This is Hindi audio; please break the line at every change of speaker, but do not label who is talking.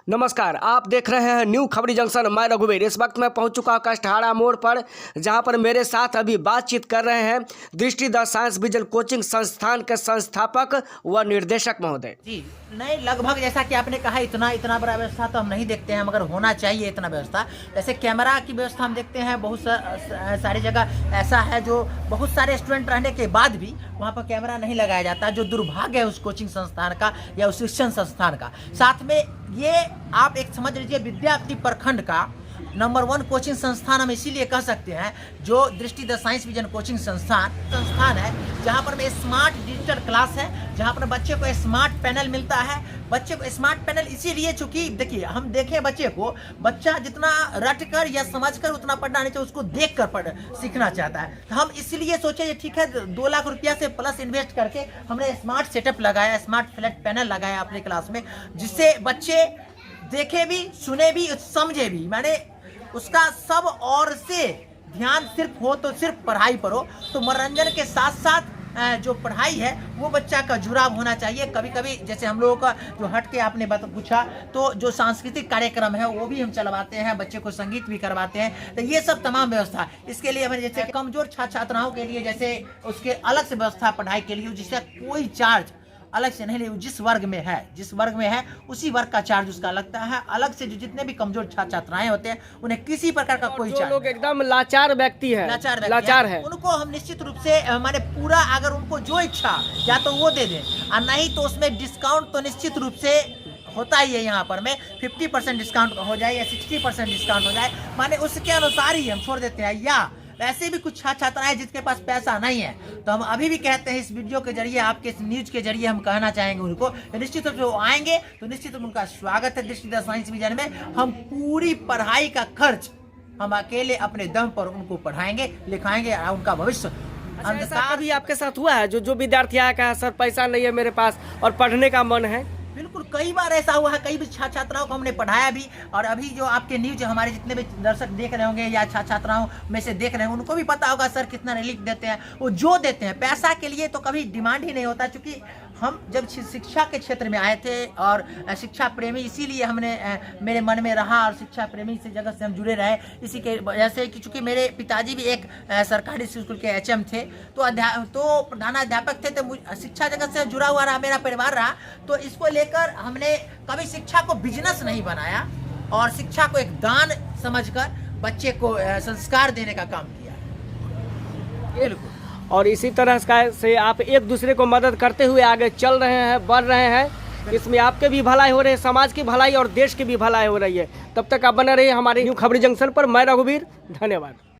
नमस्कार, आप देख रहे हैं न्यू खबरी जंक्शन। मैं रघुवीर इस वक्त मैं पहुंच चुका हूं कष्टहाड़ा मोड़ पर, जहां पर मेरे साथ अभी बातचीत कर रहे हैं दृष्टि द साइंस विजन कोचिंग संस्थान के संस्थापक व निर्देशक महोदय जी।
नहीं, लगभग जैसा कि आपने कहा इतना बड़ा व्यवस्था तो हम नहीं देखते हैं, मगर होना चाहिए इतना व्यवस्था। जैसे कैमरा की व्यवस्था हम देखते हैं बहुत सारी जगह ऐसा है जो बहुत सारे स्टूडेंट रहने के बाद भी वहाँ पर कैमरा नहीं लगाया जाता, जो दुर्भाग्य है उस कोचिंग संस्थान का या उस शिक्षण संस्थान का। साथ में ये आप एक समझ लीजिए विद्यार्थी प्रखंड का नंबर 1 कोचिंग संस्थान हम इसीलिए कह सकते हैं, जो दृष्टि द साइंस विजन कोचिंग संस्थान है, जहां पर में स्मार्ट डिजिटल क्लास है, जहां पर बच्चे को स्मार्ट पैनल मिलता है। बच्चे को स्मार्ट पैनल इसीलिए, चूंकि देखिए हम देखें बच्चा जितना रटकर या समझकर उतना पढ़ना नहीं चाहिए, उसको देखकर सीखना चाहता है। तो हम इसलिए सोचे ठीक है 2 लाख रुपया से प्लस इन्वेस्ट करके हमने स्मार्ट सेटअप लगाया, स्मार्ट फ्लैट पैनल लगाया अपने क्लास में, जिससे बच्चे देखे भी, सुने भी, समझे भी। मैंने उसका सब और से ध्यान सिर्फ हो तो सिर्फ पढ़ाई पर हो, तो मनोरंजन के साथ साथ जो पढ़ाई है वो बच्चा का जुड़ाव होना चाहिए। कभी कभी जैसे हम लोगों का जो हट के आपने पूछा, तो जो सांस्कृतिक कार्यक्रम है वो भी हम चलवाते हैं, बच्चे को संगीत भी करवाते हैं। तो ये सब तमाम व्यवस्था इसके लिए हमें, जैसे कमजोर छात्राओं के लिए जैसे उसके अलग से व्यवस्था पढ़ाई के लिए, जिसका कोई चार्ज अलग से नहीं ले, जिस वर्ग में है उसी वर्ग का चार्ज उसका लगता है। अलग से जो जितने भी कमजोर छात्राएं होते हैं उन्हें किसी प्रकार का कोई चार्ज।
लोग एकदम लाचार व्यक्ति है, लाचार है,
उनको हम निश्चित रूप से माने पूरा, अगर उनको जो इच्छा या तो वो दे दें, और नहीं तो उसमें डिस्काउंट तो निश्चित रूप से होता ही है। यहाँ पर में 50% डिस्काउंट हो जाए या 60% डिस्काउंट हो जाए, माने उसके अनुसार ही हम छोड़ देते हैं। या वैसे भी कुछ छात्राएं जिसके पास पैसा नहीं है, तो हम अभी भी कहते हैं इस वीडियो के जरिए, आपके इस न्यूज के जरिए हम कहना चाहेंगे उनको, निश्चित रूप से वो आएंगे तो निश्चित रूप उनका स्वागत है दृष्टि द साइंस विजन में। हम पूरी पढ़ाई का खर्च हम अकेले अपने दम पर उनको पढ़ाएंगे, लिखाएंगे, उनका भविष्य।
ऐसा कभी आपके साथ हुआ है जो विद्यार्थी आया कहा सर पैसा नहीं है मेरे पास और पढ़ने का मन है?
बिल्कुल, कई बार ऐसा हुआ है। कई भी छात्राओं को हमने पढ़ाया भी, और अभी जो आपके न्यूज हमारे जितने भी दर्शक देख रहे होंगे या छात्राओं में से देख रहे हैं, उनको भी पता होगा सर कितना रिलीफ देते हैं। वो जो देते हैं पैसा के लिए तो कभी डिमांड ही नहीं होता, क्योंकि हम जब शिक्षा के क्षेत्र में आए थे और शिक्षा प्रेमी इसीलिए हमने मेरे मन में रहा, और शिक्षा प्रेमी से जगह से हम जुड़े रहे इसी के वजह से कि चूँकि मेरे पिताजी भी एक सरकारी स्कूल के HM थे, तो प्रधानाध्यापक थे, तो शिक्षा जगत से जुड़ा हुआ रहा मेरा परिवार रहा। तो इसको लेकर हमने कभी शिक्षा को बिजनेस नहीं बनाया, और शिक्षा को एक दान समझकर बच्चे को संस्कार देने का काम किया। बिल्कुल,
और इसी तरह से आप एक दूसरे को मदद करते हुए आगे चल रहे हैं, बढ़ रहे हैं। इसमें आपके भी भलाई हो रही है, समाज की भलाई और देश की भी भलाई हो रही है। तब तक आप बने रहिए हमारे न्यू खबरी जंक्शन पर। मैं रघुवीर, धन्यवाद।